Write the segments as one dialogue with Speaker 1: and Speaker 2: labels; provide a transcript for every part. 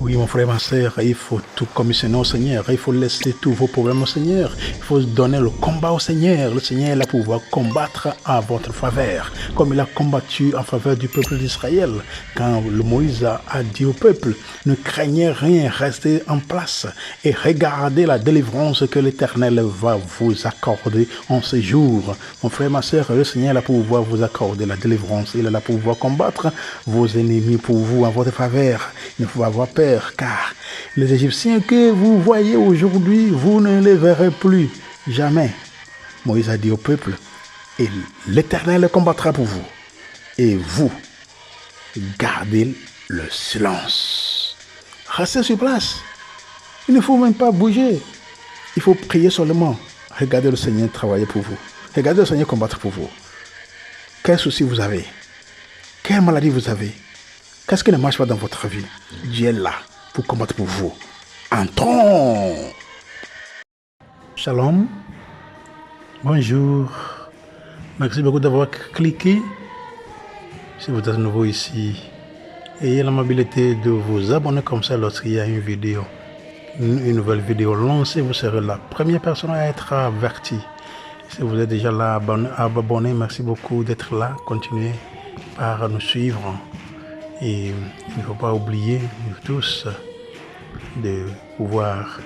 Speaker 1: Oui, mon frère, ma soeur, il faut tout commissionner au Seigneur. Il faut laisser tous vos problèmes au Seigneur. Il faut donner le combat au Seigneur. Le Seigneur est là pour pouvoir combattre en votre faveur, comme il a combattu en faveur du peuple d'Israël. Quand le Moïse a dit au peuple, ne craignez rien, restez en place et regardez la délivrance que l'Éternel va vous accorder en ce jour. Mon frère, ma soeur, le Seigneur est là pour pouvoir vous accorder la délivrance. Il est là pour pouvoir combattre vos ennemis pour vous en votre faveur. Il ne faut pas avoir peur, car les Égyptiens que vous voyez aujourd'hui, vous ne les verrez plus jamais. Moïse a dit au peuple, et l'Éternel combattra pour vous, et vous, gardez le silence. Restez sur place. Il ne faut même pas bouger. Il faut prier seulement. Regardez le Seigneur travailler pour vous. Regardez le Seigneur combattre pour vous. Quel souci vous avez? Quelle maladie vous avez? Qu'est-ce qui ne marche pas dans votre vie? Dieu est là pour combattre pour vous. Entrons! Shalom. Bonjour. Merci beaucoup d'avoir cliqué. Si vous êtes nouveau ici, ayez l'amabilité de vous abonner comme ça lorsqu'il y a une vidéo, une nouvelle vidéo lancée. Vous serez la première personne à être avertie. Si vous êtes déjà là abonné, merci beaucoup d'être là. Continuez par nous suivre. Et il ne faut pas oublier, nous tous, de pouvoir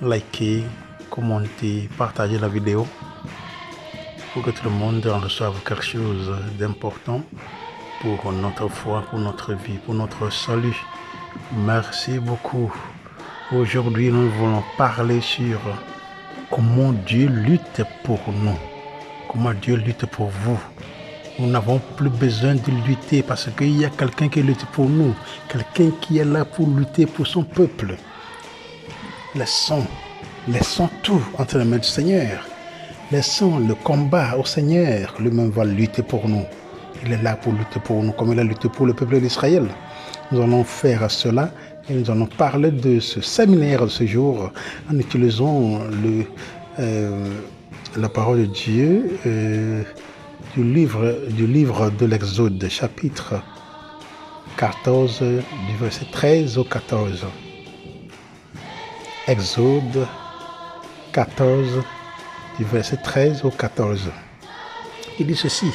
Speaker 1: liker, commenter, partager la vidéo pour que tout le monde en reçoive quelque chose d'important pour notre foi, pour notre vie, pour notre salut. Merci beaucoup. Aujourd'hui, nous voulons parler sur comment Dieu lutte pour nous, comment Dieu lutte pour vous. Nous n'avons plus besoin de lutter parce qu'il y a quelqu'un qui lutte pour nous, quelqu'un qui est là pour lutter pour son peuple. Laissons tout entre les mains du Seigneur. Laissons le combat au Seigneur. Lui-même va lutter pour nous. Il est là pour lutter pour nous, comme il a lutté pour le peuple d'Israël. Nous allons faire cela et nous allons parler de ce séminaire de ce jour en utilisant la parole de Dieu. Du livre de l'Exode, chapitre 14, du verset 13 au 14. Exode 14, du verset 13 au 14. Il dit ceci.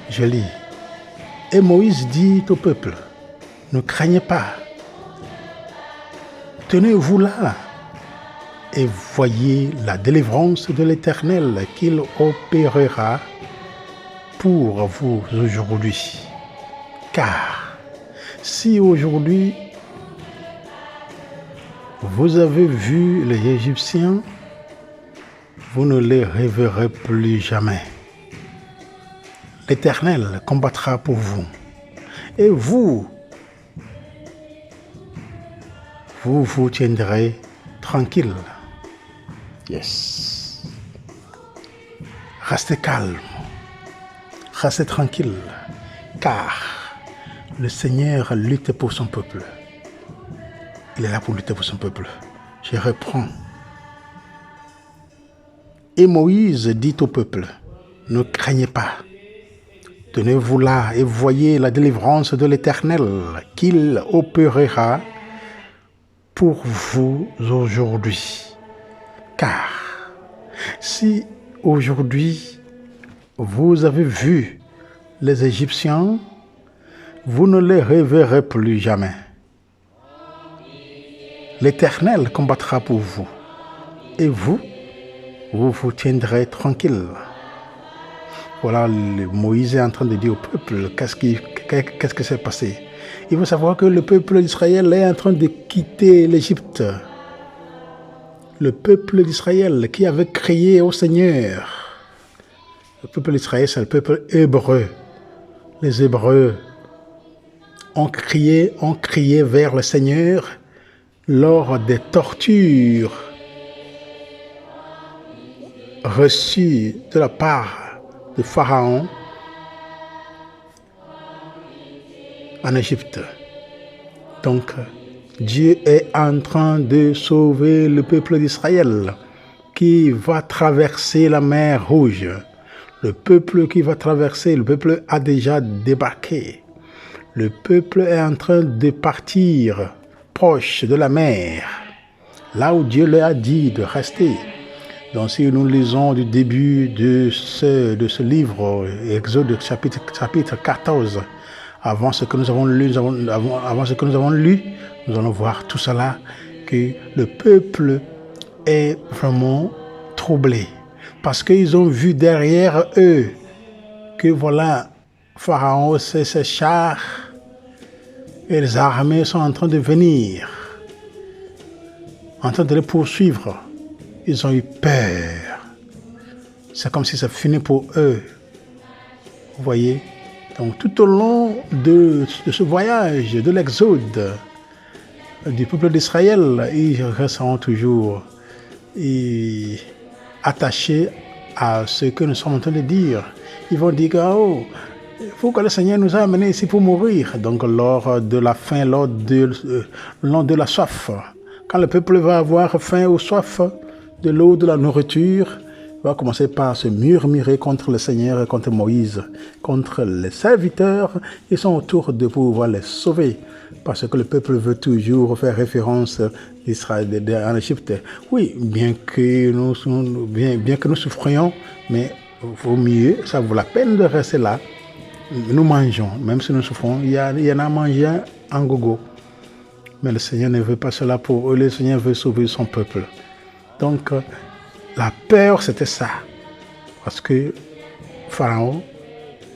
Speaker 1: Je lis. Et Moïse dit au peuple, ne craignez pas, tenez-vous là et voyez la délivrance de l'Éternel qu'il opérera pour vous aujourd'hui. Car si aujourd'hui vous avez vu les Égyptiens, vous ne les reverrez plus jamais. L'Éternel combattra pour vous. Et vous vous tiendrez tranquille. Yes. Restez calme. Restez tranquille. Car le Seigneur lutte pour son peuple. Il est là pour lutter pour son peuple. Je reprends. Et Moïse dit au peuple, ne craignez pas. Tenez-vous là et voyez la délivrance de l'Éternel qu'il opérera pour vous aujourd'hui. Car si aujourd'hui vous avez vu les Égyptiens, vous ne les reverrez plus jamais. L'Éternel combattra pour vous, et vous vous tiendrez tranquille. Voilà, Moïse est en train de dire au peuple, qu'est-ce qui s'est passé? Il faut savoir que le peuple d'Israël est en train de quitter l'Égypte. Le peuple d'Israël qui avait crié au Seigneur. Le peuple d'Israël, c'est le peuple hébreu. Les Hébreux ont crié vers le Seigneur lors des tortures reçues de la part de Pharaon en Égypte. Donc, Dieu est en train de sauver le peuple d'Israël qui va traverser la mer Rouge. Le peuple qui va traverser, le peuple a déjà débarqué. Le peuple est en train de partir proche de la mer, là où Dieu leur a dit de rester. Donc si nous lisons du début de ce livre, Exode chapitre 14, avant ce que nous avons lu, nous allons voir tout cela, que le peuple est vraiment troublé. Parce qu'ils ont vu derrière eux que voilà, Pharaon, ses chars et les armées sont en train de venir, en train de les poursuivre. Ils ont eu peur. C'est comme si ça finit pour eux. Vous voyez? Donc tout au long de ce voyage, de l'exode du peuple d'Israël, ils resteront toujours attachés à ce que nous sommes en train de dire. Ils vont dire, oh, il faut que le Seigneur nous a amenés ici pour mourir. Donc lors de la faim, lors de la soif, quand le peuple va avoir faim ou soif de l'eau, de la nourriture, il va commencer par se murmurer contre le Seigneur et contre Moïse, contre les serviteurs. Ils sont autour de pouvoir les sauver. Parce que le peuple veut toujours faire référence d'Israël en Égypte. Oui, bien que nous souffrions, mais il vaut mieux, ça vaut la peine de rester là. Nous mangeons, même si nous souffrons, il y en a à manger en gogo. Mais le Seigneur ne veut pas cela pour eux, le Seigneur veut sauver son peuple. Donc, la peur, c'était ça. Parce que Pharaon,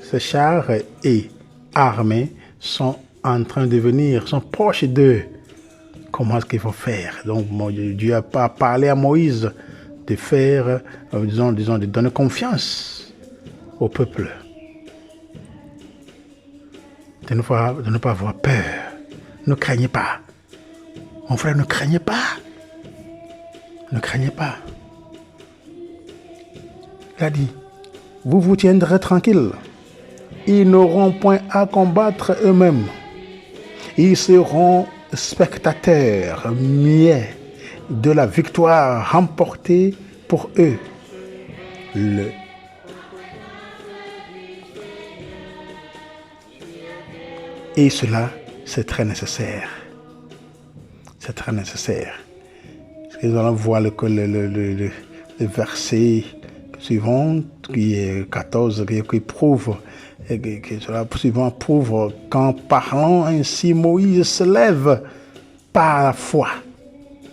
Speaker 1: ses chars et armées sont en train de venir, sont proches d'eux. Comment est-ce qu'il faut faire? Donc, Dieu a pas parlé à Moïse de faire, de donner confiance au peuple. De ne pas avoir peur. Ne craignez pas. Mon frère, ne craignez pas. Ne craignez pas. Il a dit, vous vous tiendrez tranquille. Ils n'auront point à combattre eux-mêmes. Ils seront spectateurs muets de la victoire remportée pour eux. Et cela, c'est très nécessaire. C'est très nécessaire. Nous allons voir le verset suivant, qui est 14, qui prouve, cela suivant prouve qu'en parlant ainsi, Moïse se lève par la foi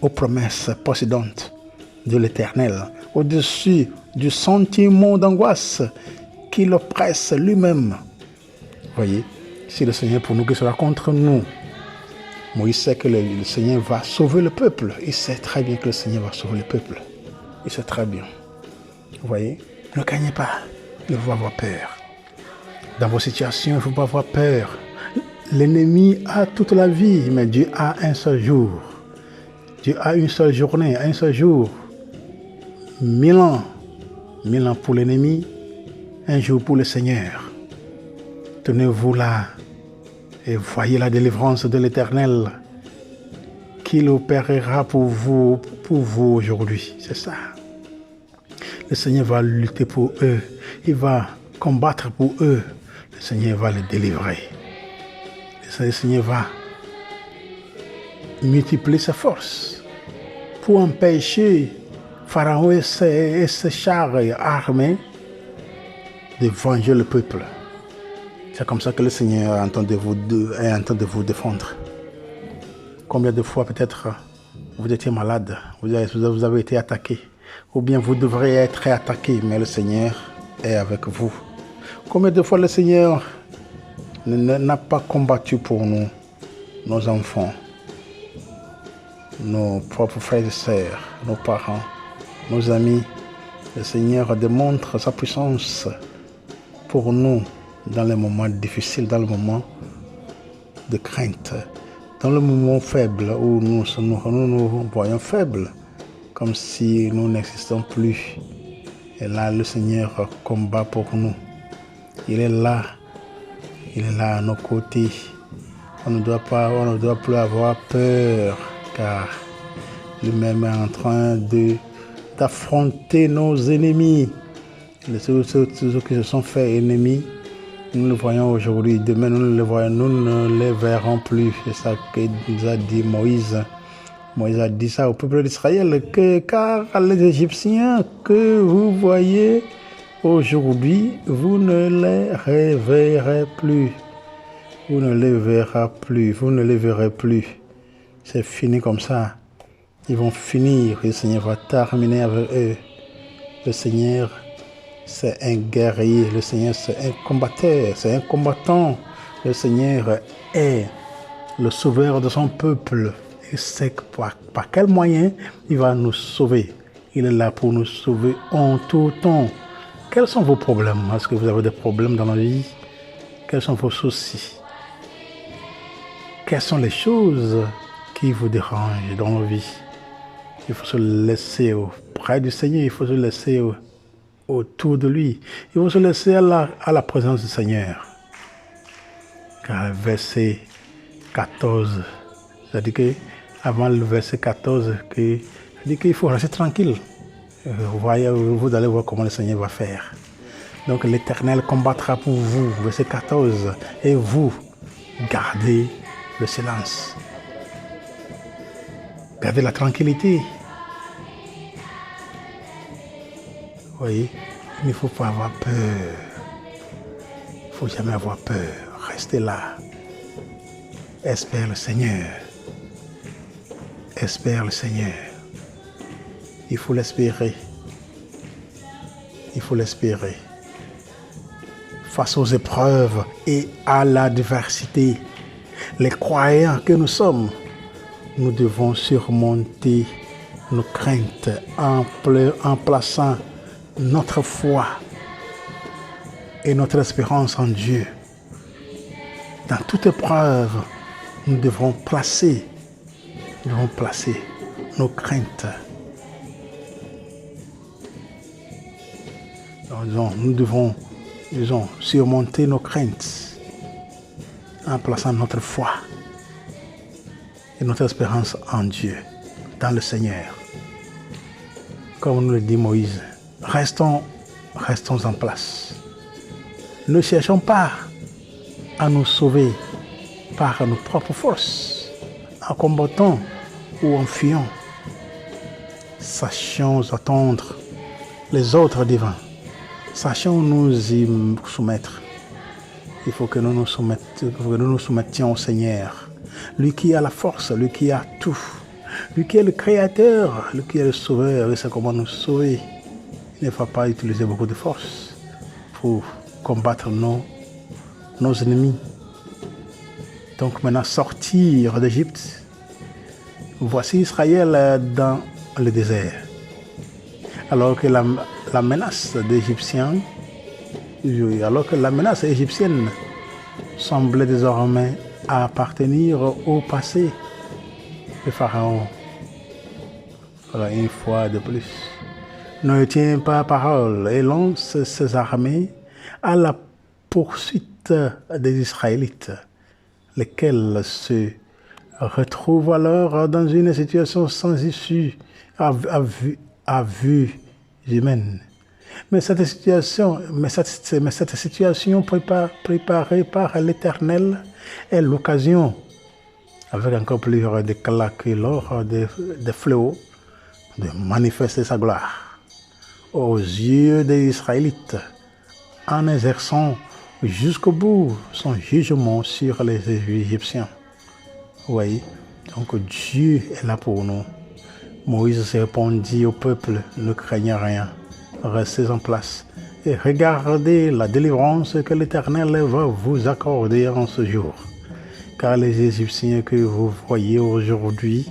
Speaker 1: aux promesses précédentes de l'Éternel, au-dessus du sentiment d'angoisse qui l'oppresse lui-même. Voyez, si le Seigneur pour nous, que sera contre nous. Moïse sait que le Seigneur va sauver le peuple. Il sait très bien que le Seigneur va sauver le peuple. Il sait très bien. Vous voyez, ne craignez pas. Il faut avoir peur. Dans vos situations, il ne faut pas avoir peur. L'ennemi a toute la vie, mais Dieu a un seul jour. Dieu a une seule journée, un seul jour. 1000 ans. 1000 ans pour l'ennemi, un jour pour le Seigneur. Tenez-vous là et voyez la délivrance de l'Éternel qu'il opérera pour vous aujourd'hui. C'est ça. Le Seigneur va lutter pour eux. Il va combattre pour eux. Le Seigneur va les délivrer. Le Seigneur va multiplier sa force pour empêcher Pharaon et ses chars armés de venger le peuple. C'est comme ça que le Seigneur est en train de vous défendre. Combien de fois peut-être vous étiez malade, vous avez été attaqué, ou bien vous devrez être attaqué, mais le Seigneur est avec vous. Combien de fois le Seigneur n'a pas combattu pour nous, nos enfants, nos propres frères et sœurs, nos parents, nos amis. Le Seigneur démontre sa puissance pour nous dans les moments difficiles, dans le moment de crainte, dans le moment faible où nous nous voyons faibles, comme si nous n'existons plus. Et là, le Seigneur combat pour nous. Il est là à nos côtés. On ne doit plus avoir peur, car lui-même est en train d'affronter nos ennemis. Ceux qui se sont fait ennemis, Nous le voyons aujourd'hui, demain nous ne les verrons plus. C'est ça que nous a dit Moïse. Moïse a dit ça au peuple d'Israël, car les Égyptiens que vous voyez aujourd'hui, vous ne les reverrez plus. Vous ne les verrez plus, vous ne les verrez plus. C'est fini comme ça. Ils vont finir, le Seigneur va terminer avec eux. Le Seigneur, c'est un guerrier. Le Seigneur, c'est un combattant. C'est un combattant. Le Seigneur est le sauveur de son peuple. Et c'est par quel moyen il va nous sauver. Il est là pour nous sauver en tout temps. Quels sont vos problèmes? Est-ce que vous avez des problèmes dans la vie? Quels sont vos soucis? Quelles sont les choses qui vous dérangent dans la vie? Il faut se laisser auprès du Seigneur, il faut se laisser autour de lui. Il faut se laisser à la présence du Seigneur. Car verset 14, ça dit que, avant le verset 14, ça dit qu'il faut rester tranquille. Vous allez voir comment le Seigneur va faire. Donc l'Éternel combattra pour vous, verset 14, et vous, gardez le silence. Gardez la tranquillité. Vous voyez, il ne faut pas avoir peur. Il ne faut jamais avoir peur. Restez là. Espère le Seigneur. Espère le Seigneur. Il faut l'espérer. Il faut l'espérer. Face aux épreuves et à l'adversité, les croyants que nous sommes, nous devons surmonter nos craintes en plaçant notre foi et notre espérance en Dieu. Dans toute épreuve, nous devons placer nos craintes. Donc, nous devons, surmonter nos craintes en plaçant notre foi et notre espérance en Dieu, dans le Seigneur. Comme nous le dit Moïse, restons en place. Ne cherchons pas à nous sauver par nos propres forces, en combattant ou en fuyant. Sachons attendre les autres divins. Sachons nous y soumettre. Il faut que nous nous soumettions au Seigneur. Lui qui a la force, lui qui a tout. Lui qui est le Créateur, lui qui est le Sauveur, il sait comment nous sauver. Il ne faut pas utiliser beaucoup de force pour combattre nos ennemis. Donc maintenant, sortir d'Égypte. Voici Israël dans le désert. Alors que la menace égyptienne semblait désormais appartenir au passé. Le Pharaon, voilà, une fois de plus, ne tient pas parole et lance ses armées à la poursuite des Israélites, lesquels se retrouvent alors dans une situation sans issue à vue humaine. Mais cette situation préparée par l'Éternel est l'occasion, avec encore plus d'éclat que lors des fléaux, de manifester sa gloire aux yeux des Israélites en exerçant jusqu'au bout son jugement sur les Égyptiens. Vous voyez, donc Dieu est là pour nous. Moïse répondit au peuple, ne craignez rien, restez en place et regardez la délivrance que l'Éternel va vous accorder en ce jour. Car les Égyptiens que vous voyez aujourd'hui,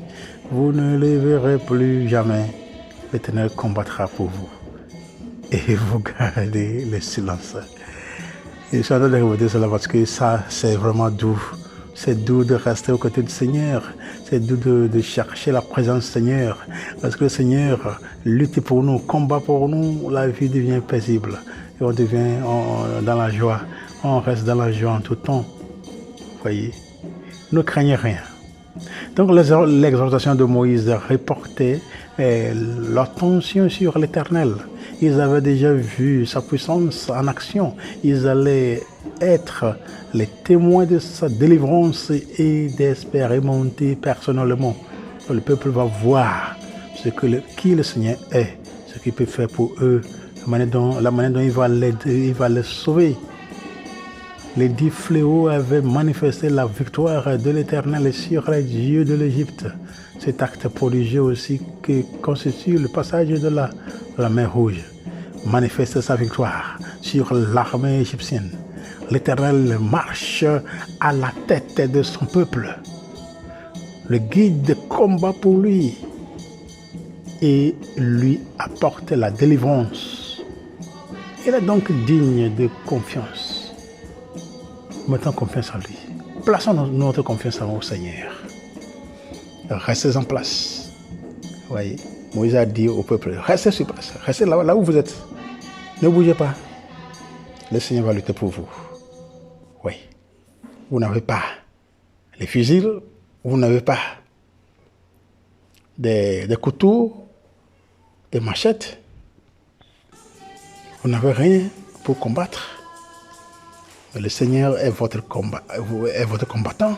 Speaker 1: vous ne les verrez plus jamais. L'Éternel combattra pour vous. Et vous gardez le silence. Et je suis en train de répéter cela parce que ça, c'est vraiment doux. C'est doux de rester aux côtés du Seigneur. C'est doux de chercher la présence du Seigneur. Parce que le Seigneur lutte pour nous, combat pour nous. La vie devient paisible. Et on devient dans la joie. On reste dans la joie en tout temps. Vous voyez? Ne craignez rien. Donc l'exhortation de Moïse reportait l'attention sur l'Éternel. Ils avaient déjà vu sa puissance en action. Ils allaient être les témoins de sa délivrance et d'expérimenter personnellement. Le peuple va voir qui le Seigneur est, ce qu'il peut faire pour eux, la manière dont il va l'aider, il va les sauver. Les 10 fléaux avaient manifesté la victoire de l'Éternel sur les dieux de l'Égypte. Cet acte prodigieux aussi qui constitue le passage de la mer Rouge manifeste sa victoire sur l'armée égyptienne. L'Éternel marche à la tête de son peuple. Le guide combat pour lui et lui apporte la délivrance. Il est donc digne de confiance. Mettons confiance en lui. Plaçons notre confiance au Seigneur. Restez en place. Vous voyez, Moïse a dit au peuple, restez sur place, restez là où vous êtes. Ne bougez pas. Le Seigneur va lutter pour vous. Oui. Vous n'avez pas les fusils, vous n'avez pas des couteaux, des machettes. Vous n'avez rien pour combattre. Mais le Seigneur est votre combattant.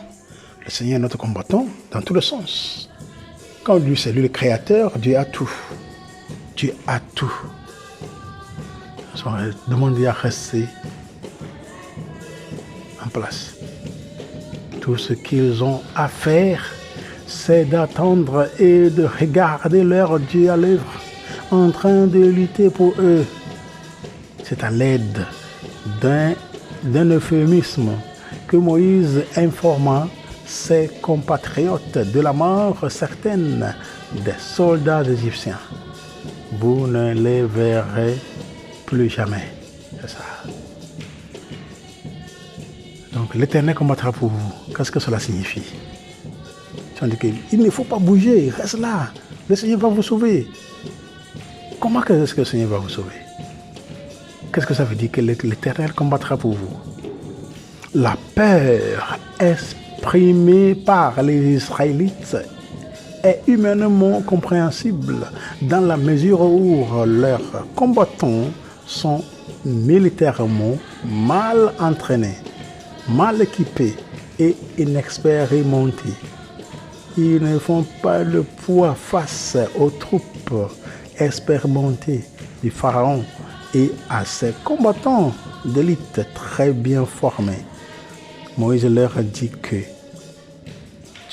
Speaker 1: Le Seigneur est notre combattant dans tous les sens. Quand Dieu, c'est lui le créateur, Dieu a tout. Dieu a tout. Demandez à rester en place. Tout ce qu'ils ont à faire, c'est d'attendre et de regarder leur Dieu à l'œuvre, en train de lutter pour eux. C'est à l'aide d'un euphémisme que Moïse informa ses compatriotes de la mort certaine des soldats égyptiens. Vous ne les verrez plus jamais. C'est ça. Donc l'Éternel combattra pour vous. Qu'est-ce que cela signifie? Il ne faut pas bouger, reste là. Le Seigneur va vous sauver. Comment est-ce que le Seigneur va vous sauver? Qu'est-ce que ça veut dire que l'Éternel combattra pour vous? La peur exprimée par les Israélites est humainement compréhensible dans la mesure où leurs combattants sont militairement mal entraînés, mal équipés et inexpérimentés. Ils ne font pas le poids face aux troupes expérimentées du Pharaon et à ses combattants d'élite très bien formés. Moïse leur a dit que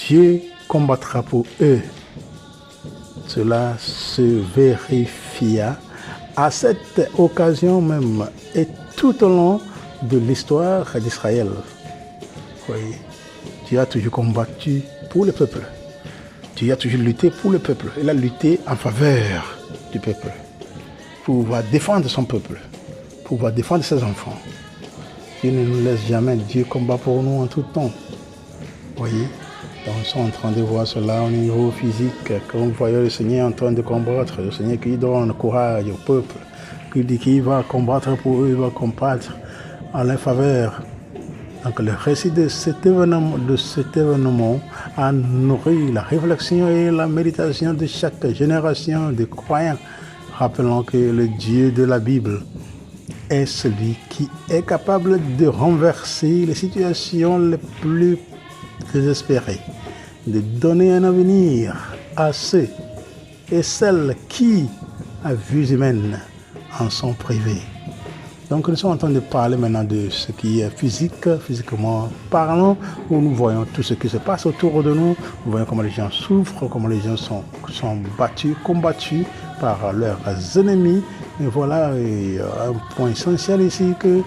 Speaker 1: Dieu combattra pour eux. Cela se vérifia à cette occasion même et tout au long de l'histoire d'Israël. Oui, Dieu a toujours combattu pour le peuple. Dieu a toujours lutté pour le peuple. Il a lutté en faveur du peuple. Pour pouvoir défendre son peuple. Pour pouvoir défendre ses enfants. Dieu ne nous laisse jamais. Dieu combat pour nous en tout temps. Vous voyez? Donc, nous sommes en train de voir cela au niveau physique. Quand vous voyez le Seigneur en train de combattre, le Seigneur qui donne courage au peuple, qui dit qu'il va combattre pour eux, il va combattre en leur faveur. Donc le récit de cet événement a nourri la réflexion et la méditation de chaque génération de croyants. Rappelons que le Dieu de la Bible est celui qui est capable de renverser les situations les plus désespérées, de donner un avenir à ceux et celles qui, à vue humaine, en sont privés. Donc nous sommes en train de parler maintenant de ce qui est physiquement parlant, où nous voyons tout ce qui se passe autour de nous, nous voyons comment les gens souffrent, comment les gens sont battus, combattus par leurs ennemis. Et voilà un point essentiel ici que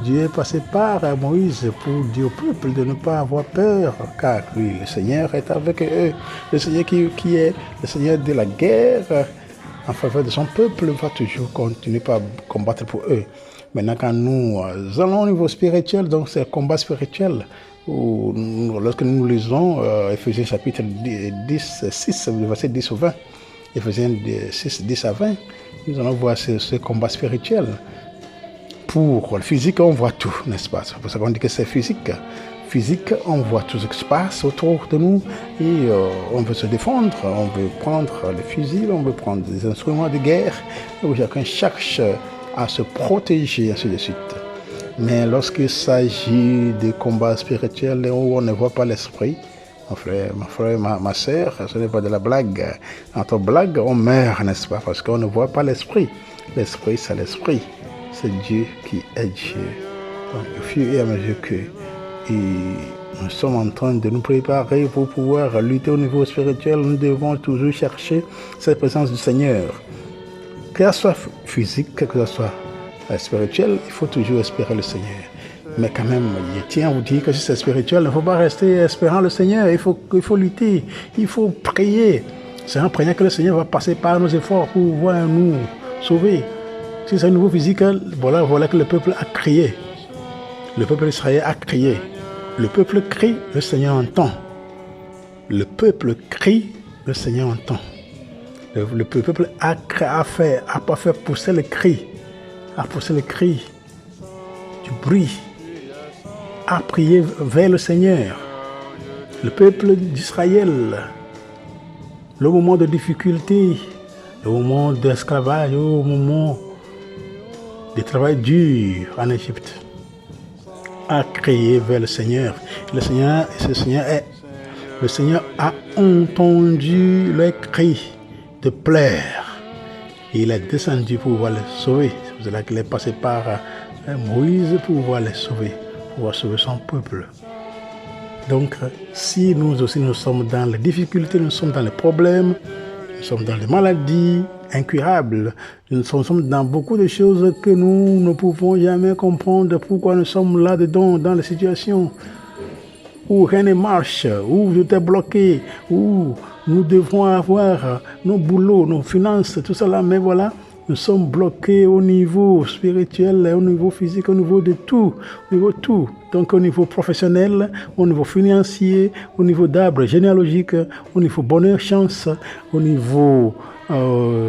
Speaker 1: Dieu est passé par Moïse pour dire au peuple de ne pas avoir peur, car oui, le Seigneur est avec eux. Le Seigneur qui est le Seigneur de la guerre en faveur de son peuple va toujours continuer à combattre pour eux. Maintenant, quand nous allons au niveau spirituel, donc c'est un combat spirituel, où lorsque nous lisons Ephésiens chapitre 6, verset 10 au 20, Ephésiens 6, 10 à 20, nous allons voir ce combat spirituel. Pour le physique, on voit tout, n'est-ce pas? C'est pour ça qu'on dit que c'est physique. physique, on voit tout ce qui se passe autour de nous et on veut se défendre, on veut prendre les fusils, on veut prendre des instruments de guerre, où chacun cherche à se protéger, ainsi de suite. Mais lorsqu'il s'agit de combats spirituels où on ne voit pas l'esprit, mon frère, ma soeur, ce n'est pas de la blague. Entre blagues, on meurt, n'est-ce pas? Parce qu'on ne voit pas l'esprit. L'esprit, c'est l'esprit. C'est Dieu qui est Dieu. Donc, au fur et à mesure que nous sommes en train de nous préparer pour pouvoir lutter au niveau spirituel, nous devons toujours chercher cette présence du Seigneur. Que ce soit physique, que ce soit spirituel, il faut toujours espérer le Seigneur. Mais quand même, je tiens à vous dire que si c'est spirituel, il ne faut pas rester espérant le Seigneur. Il faut lutter, il faut prier. C'est en priant que le Seigneur va passer par nos efforts pour pouvoir nous sauver. Si c'est un niveau physique, voilà que le peuple a crié. Le peuple d'Israël a crié. Le peuple crie, le Seigneur entend. Le peuple crie, le Seigneur entend. Le peuple a fait pousser le cri. A poussé le cri du bruit. A prié vers le Seigneur. Le peuple d'Israël, le moment de difficulté, le moment d'esclavage, le moment de travail dur en Égypte, a crié vers le Seigneur. Le Seigneur a entendu les cris de pleurs. Et il est descendu pour pouvoir les sauver. C'est pour cela qu'il est passé par Moïse pour pouvoir les sauver. Pour sauver son peuple. Donc, si nous aussi nous sommes dans les difficultés, nous sommes dans les problèmes, nous sommes dans les maladies incurables, nous sommes dans beaucoup de choses que nous ne pouvons jamais comprendre pourquoi nous sommes là-dedans, dans les situations où rien ne marche, où tout est bloqué, où nous devons avoir nos boulots, nos finances, tout cela, mais voilà, nous sommes bloqués au niveau spirituel, au niveau physique, au niveau de tout, Donc au niveau professionnel, au niveau financier, au niveau d'arbre généalogique, au niveau bonheur, chance, au niveau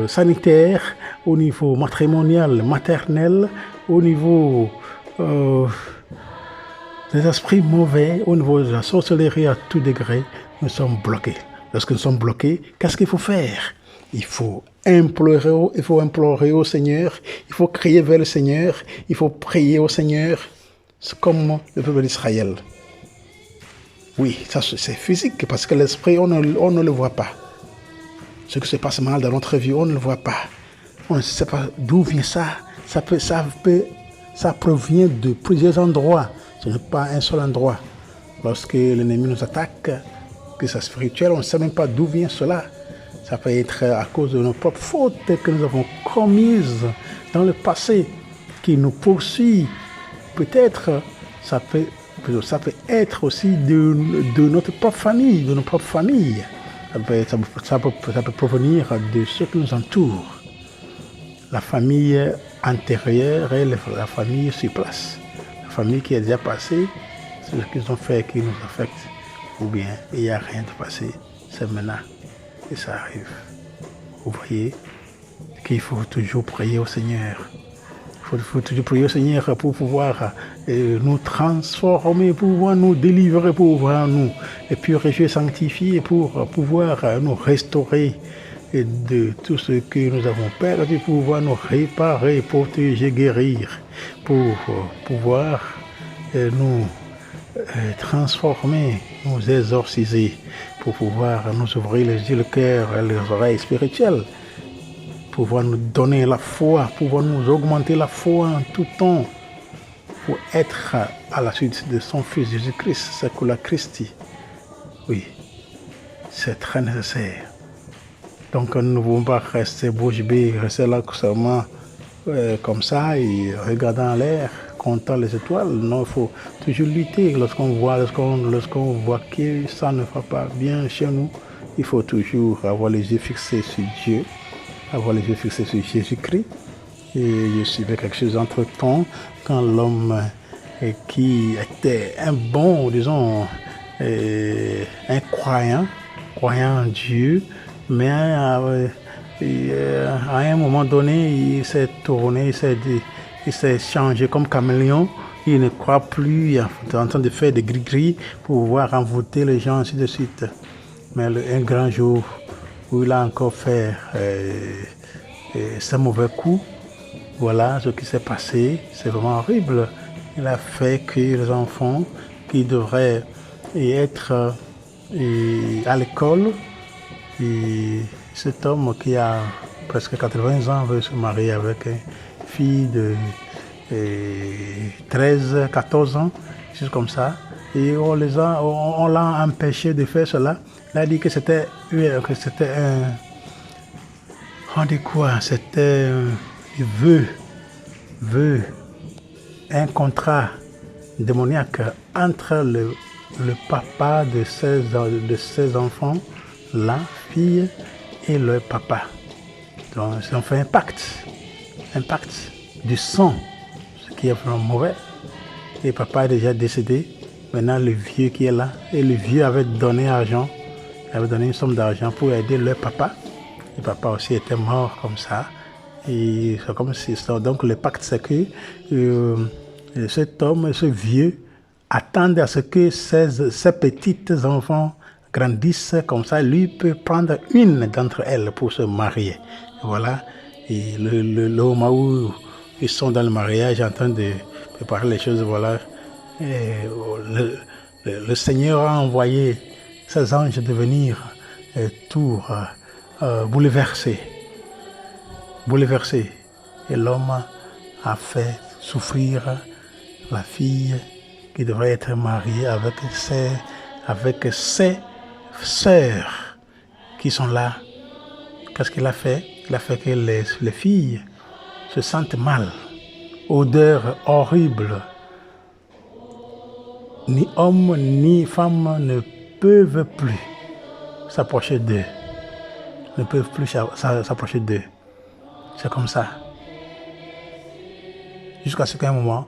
Speaker 1: sanitaire, au niveau matrimonial, maternel, au niveau des esprits mauvais, au niveau de la sorcellerie à tout degré, nous sommes bloqués. Lorsque nous sommes bloqués, qu'est-ce qu'il faut faire? Il faut implorer au Seigneur, il faut crier vers le Seigneur, il faut prier au Seigneur, comme le peuple d'Israël. Oui, ça c'est physique, parce que l'esprit, on ne le voit pas. Ce qui se passe mal dans notre vie, on ne le voit pas. On ne sait pas d'où vient ça. Ça provient de plusieurs endroits. Ce n'est pas un seul endroit. Lorsque l'ennemi nous attaque, que c'est spirituel, on ne sait même pas d'où vient cela. Ça peut être à cause de nos propres fautes que nous avons commises dans le passé, qui nous poursuit. Peut-être, ça peut être aussi de notre propre famille, de nos propres familles. Ça peut provenir de ceux qui nous entourent. La famille antérieure et la famille sur place. La famille qui est déjà passée, c'est ce qu'ils ont fait qui nous affecte. Ou bien il n'y a rien de passé, c'est maintenant. Et ça arrive. Vous voyez qu'il faut toujours prier au Seigneur. Il faut toujours prier au Seigneur pour pouvoir nous transformer, pour pouvoir nous délivrer, pour pouvoir nous purifier, sanctifier, pour pouvoir nous restaurer de tout ce que nous avons perdu, pour pouvoir nous réparer, protéger, guérir, pour pouvoir nous transformer, nous exorciser, pour pouvoir nous ouvrir les yeux, le cœur et les oreilles spirituelles, pour pouvoir nous donner la foi, pour pouvoir nous augmenter la foi en tout temps, pour être à la suite de son Fils Jésus-Christ, Secula Christi. Oui, c'est très nécessaire. Donc nous ne pouvons pas rester bouche bée, rester là seulement comme ça et regardant l'air, comptant les étoiles. Non, il faut toujours lutter. Lorsqu'on voit que ça ne va pas bien chez nous, il faut toujours avoir les yeux fixés sur Dieu, avoir les yeux fixés sur Jésus-Christ. Et je suivais quelque chose entre-temps, quand l'homme qui était un bon, disons, un croyant en Dieu, mais à un moment donné, il s'est tourné, il s'est changé comme caméléon. Il ne croit plus en train de faire des gris-gris pour pouvoir envoûter les gens, ainsi de suite. Mais un grand jour où il a encore fait ce mauvais coup, voilà ce qui s'est passé. C'est vraiment horrible. Il a fait que les enfants qui devraient être à l'école, et cet homme qui a presque 80 ans veut se marier avec une fille de 13, 14 ans, juste comme ça. Et on l'a empêché de faire cela. Il a dit que c'était on dit quoi? C'était un contrat démoniaque entre le papa de ces enfants, la fille et le papa. Donc ils ont fait un pacte du sang, ce qui est vraiment mauvais. Et papa est déjà décédé. Maintenant le vieux qui est là, et le vieux avait donné une somme d'argent pour aider leur papa. Le papa aussi était mort comme ça. Et c'est comme si ça. Donc le pacte, c'est que cet homme, ce vieux, attendent à ce que ces petits enfants grandissent comme ça. Lui peut prendre une d'entre elles pour se marier. Et voilà. Et le moment où ils sont dans le mariage en train de préparer les choses, voilà. Et le Seigneur a envoyé ses anges de venir tout bouleverser. Et l'homme a fait souffrir la fille qui devrait être mariée avec ses sœurs qui sont là. Qu'est-ce qu'il a fait? Il a fait que les filles se sentent mal. Odeur horrible. Ni homme ni femme ne peuvent plus s'approcher d'eux. C'est comme ça. Jusqu'à ce qu'un moment,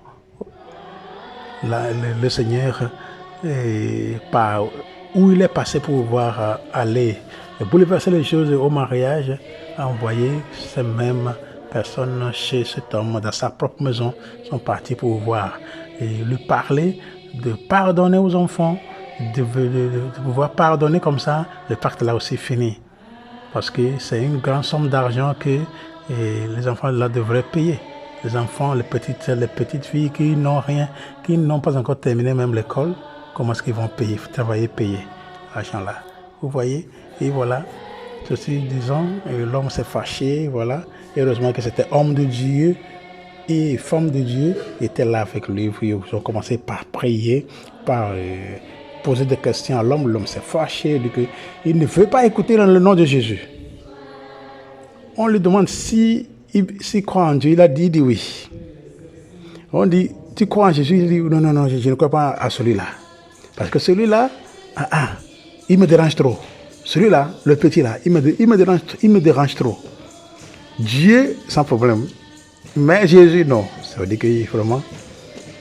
Speaker 1: le Seigneur, par où il est passé pour pouvoir aller bouleverser les choses au mariage, a envoyé ces mêmes personnes chez cet homme dans sa propre maison, sont partis pour voir et lui parler de pardonner aux enfants, de pouvoir pardonner comme ça. Le pacte là aussi fini. Parce que c'est une grande somme d'argent que les enfants là devraient payer. Les enfants, les petites filles qui n'ont rien, qui n'ont pas encore terminé même l'école, comment est-ce qu'ils vont payer, payer l'argent là? Vous voyez? Et voilà. Ceci disant, l'homme s'est fâché, voilà. Et heureusement que c'était homme de Dieu et femme de Dieu étaient là avec lui. Ils ont commencé par prier, par poser des questions à l'homme. L'homme s'est fâché, dit qu'il ne veut pas écouter dans le nom de Jésus. On lui demande s'il croit en Dieu. Il a dit oui. On dit, tu crois en Jésus? Il dit, non, je ne crois pas à celui-là. Parce que celui-là, il me dérange trop. Celui-là, le petit là, il me dérange trop. Dieu, sans problème. Mais Jésus, non. Ça veut dire que vraiment,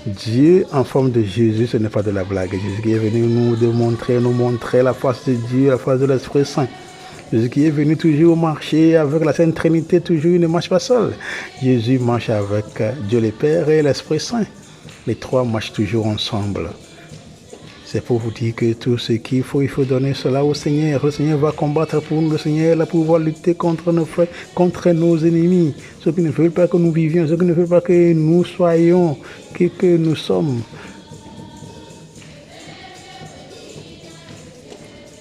Speaker 1: Dieu en forme de Jésus, ce n'est pas de la blague. Jésus qui est venu nous montrer la face de Dieu, la face de l'Esprit Saint. Jésus qui est venu toujours marcher avec la Sainte Trinité, toujours il ne marche pas seul. Jésus marche avec Dieu le Père et l'Esprit Saint. Les trois marchent toujours ensemble. C'est pour vous dire que tout ce qu'il faut, il faut donner cela au Seigneur. Le Seigneur va combattre pour nous. Le Seigneur est là pour pouvoir lutter contre nos frères, contre nos ennemis. Ceux qui ne veulent pas que nous vivions, ceux qui ne veulent pas que nous soyons, que nous sommes.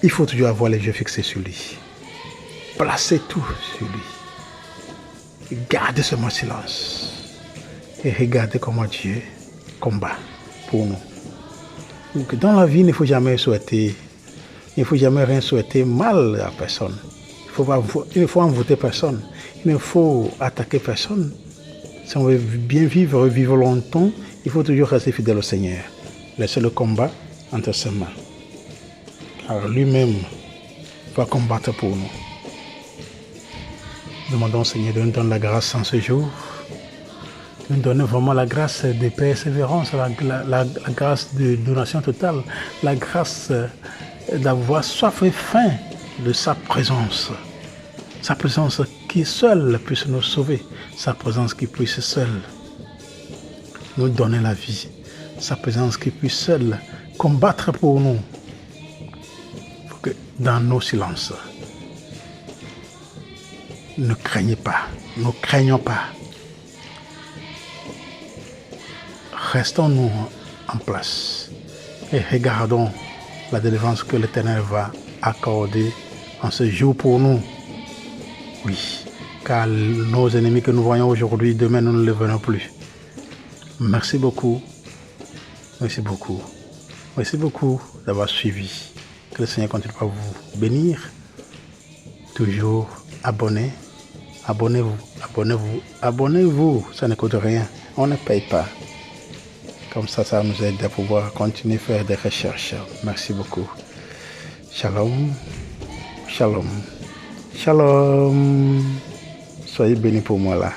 Speaker 1: Il faut toujours avoir les yeux fixés sur lui. Placez tout sur lui. Gardez seulement silence. Et regardez comment Dieu combat pour nous. Donc, dans la vie, il ne faut jamais rien souhaiter mal à personne. Il ne faut envoûter personne. Il ne faut attaquer personne. Si on veut bien vivre longtemps, il faut toujours rester fidèle au Seigneur. Laissez le combat entre ses mains. Car lui-même va combattre pour nous. Demandons au Seigneur de nous donner la grâce en ce jour. De nous donner vraiment la grâce de persévérance, la grâce de donation totale, la grâce d'avoir soif et faim de sa présence. Sa présence qui seule puisse nous sauver. Sa présence qui puisse seule nous donner la vie. sa présence qui puisse seule combattre pour nous. Faut que dans nos silences, ne craignez pas, ne craignons pas. Restons-nous en place et regardons la délivrance que l'Éternel va accorder en ce jour pour nous. Oui, car nos ennemis que nous voyons aujourd'hui, demain nous ne les verrons plus. Merci beaucoup. Merci beaucoup. Merci beaucoup d'avoir suivi. Que le Seigneur continue à vous bénir. Toujours abonnez. Abonnez-vous. Abonnez-vous. Abonnez-vous. Ça ne coûte rien. On ne paye pas. Comme ça nous aide à pouvoir continuer à faire des recherches. Merci beaucoup. Shalom. Shalom. Shalom. Soyez bénis pour moi là.